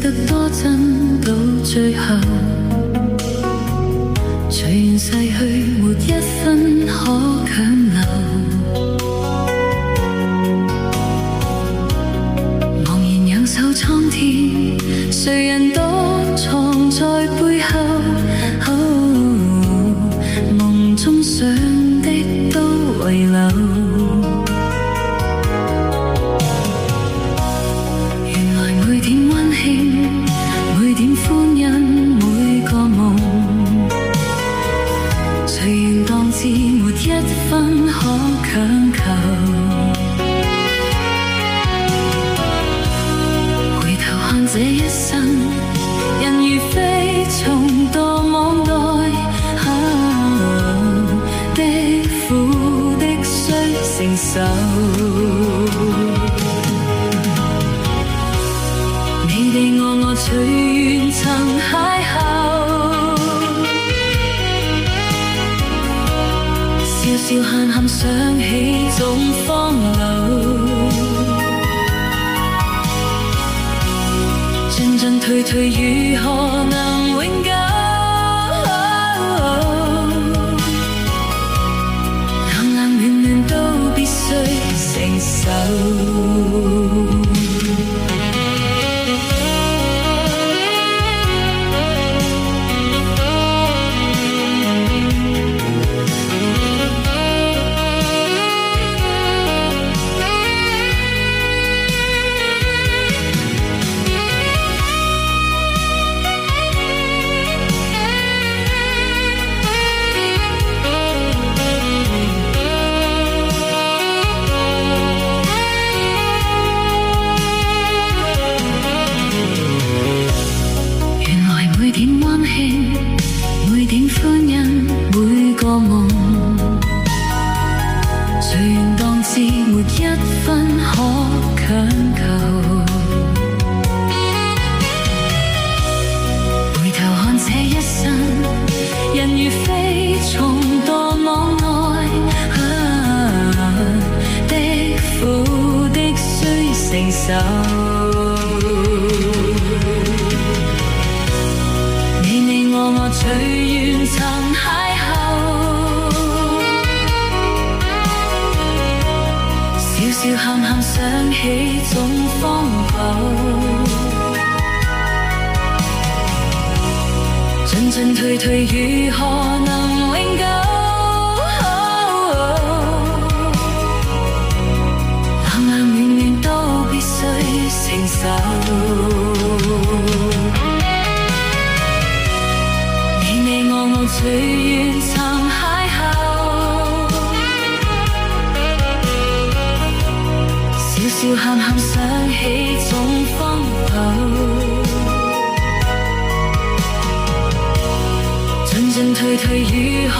得多真，到最後隨緣逝去，沒一分可強留。茫然仰首蒼天，誰人躲藏在背後？夢中想的都遺留。原來每點溫馨，每點歡欣，每個夢隨緣當至，沒一分可強求。回頭看這一生，人如飛蟲墮網內，的苦的須承受。你哋我隨緣曾邂逅，笑笑喊喊想起總荒謬，進進退退如何能永久？冷冷暖暖都必須承受。每點溫馨，每點歡欣，每個夢隨緣當至，沒一分可強求。回頭看這一生，人如飛蟲墮網內，的苦的須承受。我隨緣曾邂逅，笑笑喊喊想起總荒謬，進進退退如何能永久？冷冷暖暖都必須承受。我隨緣曾邂逅，笑笑喊喊想起總荒謬，進進退退如何